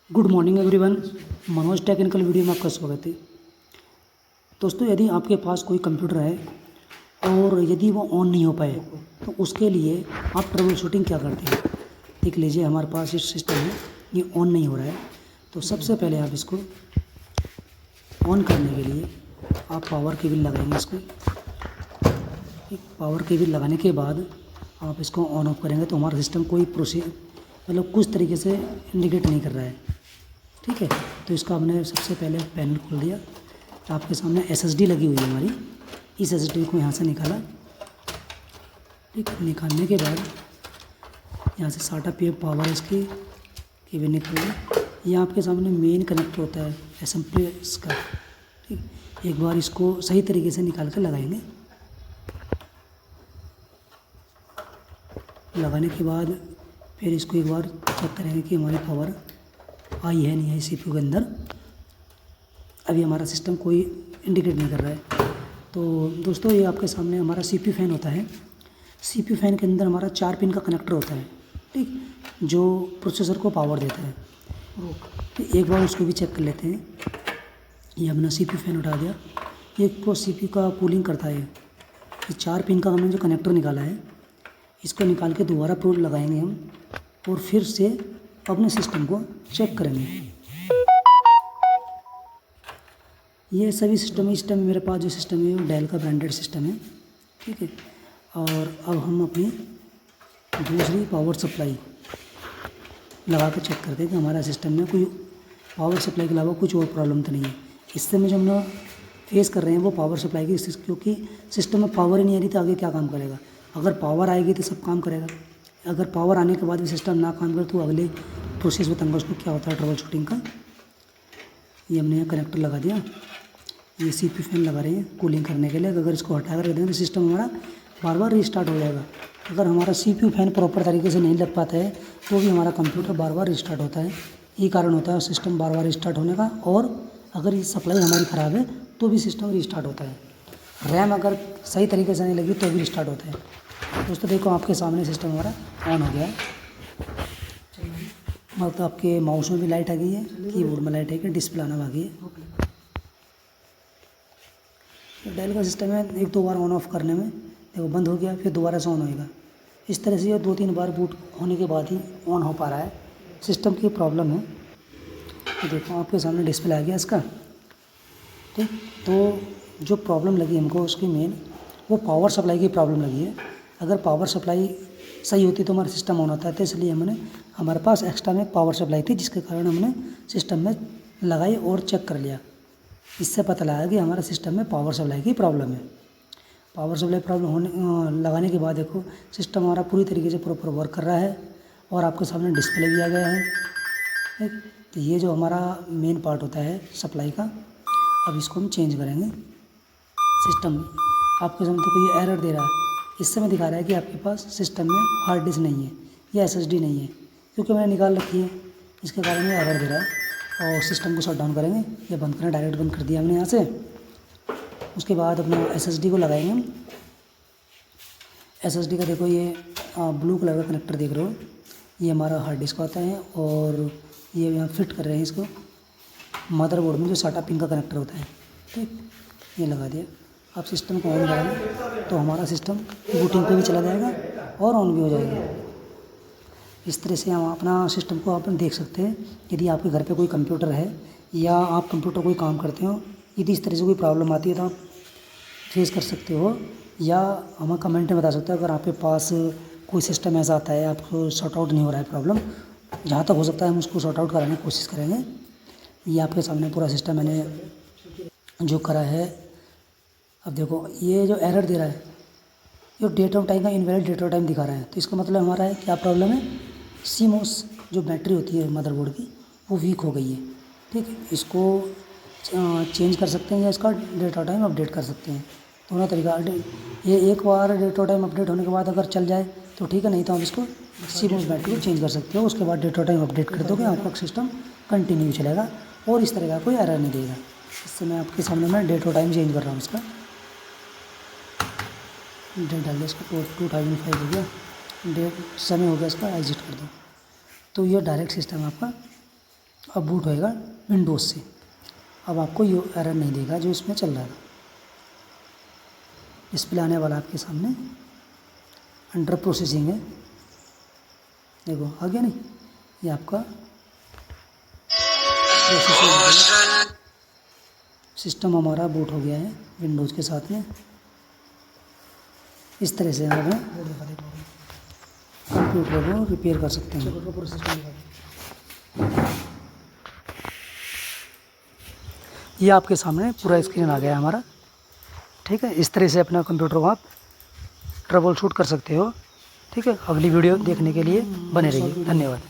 Good morning everyone. Manoj technical video में आपका स्वागत है। दोस्तों, यदि आपके पास कोई कंप्यूटर है और यदि वो ऑन नहीं हो पाए तो उसके लिए आप ट्रबल शूटिंग क्या करते हैं। देख लीजिए, हमारे पास ये सिस्टम है, ये ऑन नहीं हो रहा है। तो सबसे पहले आप इसको ऑन करने के लिए आप पावर केबल लगाएंगे। इसको पावर केबल लगाने के बाद आप इसको ऑन ऑफ करेंगे तो हमारा सिस्टम कोई प्रोसेस मतलब कुछ तरीके से इंडिकेट नहीं कर रहा है। ठीक है, तो इसका हमने सबसे पहले पैनल खोल दिया। आपके सामने एसएसडी लगी हुई है हमारी। इस एसएसडी को यहाँ से निकाला। ठीक है, निकालने के बाद यहाँ से साटा पे पावर इसकी केबल निकल गई। ये आपके सामने मेन कनेक्टर होता है एसएमपीएस का। ठीक, एक बार इसको सही तरीके से निकाल कर लगाएंगे। लगाने के बाद फिर इसको एक बार चेक करेंगे कि हमारी पावर आई है नहीं है सीपीयू के अंदर। अभी हमारा सिस्टम कोई इंडिकेट नहीं कर रहा है। तो दोस्तों, ये आपके सामने हमारा सीपीयू फैन होता है। सीपीयू फैन के अंदर हमारा 4 पिन का कनेक्टर होता है, ठीक, जो प्रोसेसर को पावर देता है। तो एक बार उसको भी चेक कर लेते हैं। ये हमने सीपीयू फैन उठा दिया। ये को सीपीयू का कूलिंग करता है। ये 4 पिन का हमने जो कनेक्टर निकाला है, इसको निकाल के दोबारा प्रूफ लगाएंगे हम और फिर से अपने सिस्टम को चेक करेंगे। ये सभी सिस्टम इस टाइम मेरे पास जो सिस्टम है वो डेल का ब्रांडेड सिस्टम है। ठीक है, और अब हम अपनी दूसरी पावर सप्लाई लगा कर चेक करते हैं कि हमारा सिस्टम में कोई पावर सप्लाई के अलावा कुछ और प्रॉब्लम तो नहीं है। इस समय जो हम लोग फेस कर रहे हैं वो पावर सप्लाई की, क्योंकि सिस्टम में पावर ही नहीं आ रही तो आगे क्या काम करेगा। अगर पावर आएगी तो सब काम करेगा। अगर पावर आने के बाद भी सिस्टम ना काम करे तो अगले प्रोसेस बताऊंगा उसको क्या होता है ट्रबल शूटिंग का। ये हमने यहाँ कनेक्टर लगा दिया। ये सीपीयू फैन लगा रहे हैं कूलिंग करने के लिए। अगर इसको हटा कर रख देंगे तो सिस्टम हमारा बार बार रिस्टार्ट हो जाएगा। अगर हमारा सीपीयू फैन प्रॉपर तरीके से नहीं लग पाता है तो भी हमारा कंप्यूटर बार बार रिस्टार्ट होता है। ये कारण होता है सिस्टम बार बार रिस्टार्ट होने का। और अगर ये सप्लाई हमारी ख़राब है तो भी सिस्टम रिस्टार्ट होता है। रैम अगर सही तरीके से नहीं लगी तो भी रिस्टार्ट होता है। दोस्तों देखो, आपके सामने सिस्टम हमारा ऑन हो गया है। मतलब आपके माउस में भी लाइट आ गई है, कीबोर्ड में लाइट है कि डिस्प्ले आना बाकी है। डेल का सिस्टम है, 1-2 बार ऑन ऑफ करने में देखो बंद हो गया, फिर दोबारा से ऑन होएगा। इस तरह से ये 2-3 बार बूट होने के बाद ही ऑन हो पा रहा है। सिस्टम की प्रॉब्लम है। तो देखो आपके सामने डिस्प्ले आ गया इसका। ठीक, तो जो प्रॉब्लम लगी हमको उसकी मेन वो पावर सप्लाई की प्रॉब्लम लगी है। अगर पावर सप्लाई सही होती तो हमारा सिस्टम ऑन होता है। तो इसलिए हमने हमारे पास एक्स्ट्रा में पावर सप्लाई थी, जिसके कारण हमने सिस्टम में लगाई और चेक कर लिया। इससे पता लगा कि हमारा सिस्टम में पावर सप्लाई की प्रॉब्लम है। पावर सप्लाई प्रॉब्लम होने लगाने के बाद देखो सिस्टम हमारा पूरी तरीके से प्रॉपर वर्क कर रहा है और आपके सामने डिस्प्ले भी आ गया है। ठीक, तो ये जो हमारा मेन पार्ट होता है सप्लाई का, अब इसको हम चेंज करेंगे। सिस्टम आपके सामने देखो ये एरर दे रहा है। इस समय दिखा रहा है कि आपके पास सिस्टम में हार्ड डिस्क नहीं है या एसएसडी नहीं है, क्योंकि मैंने निकाल रखी है। इसके कारण ये एरर दे रहा है। और सिस्टम को शट डाउन करेंगे। ये बंद करें, डायरेक्ट बंद कर दिया हमने यहाँ से। उसके बाद अपना एसएसडी को लगाएंगे हम। एसएसडी का देखो ये ब्लू कलर का कनेक्टर देख रहे हो, ये हमारा हार्ड डिस्क आता है। और ये यहाँ फिट कर रहे हैं इसको मदरबोर्ड में जो साटा पिन का कनेक्टर होता है। ठीक, ये लगा दिया। आप सिस्टम को ऑन करेंगे तो हमारा सिस्टम बूटिंग पे भी चला जाएगा और ऑन भी हो जाएगा। इस तरह से हम अपना सिस्टम को आप देख सकते हैं। यदि आपके घर पे कोई कंप्यूटर है या आप कंप्यूटर कोई काम करते हो, यदि इस तरह से कोई प्रॉब्लम आती है तो आप फेस कर सकते हो या हमें कमेंट में बता सकते हो। अगर आपके पास कोई सिस्टम ऐसा आता है आपको सॉर्ट आउट नहीं हो रहा है प्रॉब्लम, जहाँ तक हो सकता है हम उसको सॉर्ट आउट कराने की कोशिश करेंगे। ये आपके सामने पूरा सिस्टम मैंने जो करा है। अब देखो ये जो एरर दे रहा है, ये डेट ऑफ टाइम का इनवैलिड डेट ऑफ टाइम दिखा रहा है। तो इसका मतलब हमारा है क्या प्रॉब्लम है, सीमोस जो बैटरी होती है मदरबोर्ड की वो वीक हो गई है। ठीक है, इसको चेंज कर सकते हैं या इसका डेट ऑफ टाइम अपडेट कर सकते हैं। दोनों तरीका। ये एक बार डेट ऑफ टाइम अपडेट होने के बाद अगर चल जाए तो ठीक है, नहीं तो आप इसको सीमोस बैटरी को चेंज कर सकते हो। उसके बाद डेट ऑफ टाइम अपडेट कर दोगे, आपका सिस्टम कंटिन्यू चलेगा और इस तरह का कोई एरर नहीं देगा। इससे मैं आपके सामने मैं डेट ऑफ टाइम चेंज कर रहा हूँ। इसका डेट डाल दिया, इसका 2005 हो गया, डेट समय हो गया, इसका एग्जिट कर दो। तो ये डायरेक्ट सिस्टम आपका अब बूट होएगा विंडोज़ से। अब आपको ये एरर नहीं देगा जो इसमें चल रहा था। डिस्प्ले आने वाला आपके सामने, अंडर प्रोसेसिंग है, देखो आ गया नहीं, ये आपका प्रोसेसिंग, सिस्टम हमारा बूट हो गया है विंडोज़ के साथ में। इस तरह से आप कंप्यूटर को रिपेयर कर सकते हैं। ये आपके सामने पूरा स्क्रीन आ गया है हमारा, ठीक है। इस तरह से अपना कंप्यूटर को आप ट्रबल शूट कर सकते हो, ठीक है। अगली वीडियो देखने के लिए बने रहिए, धन्यवाद।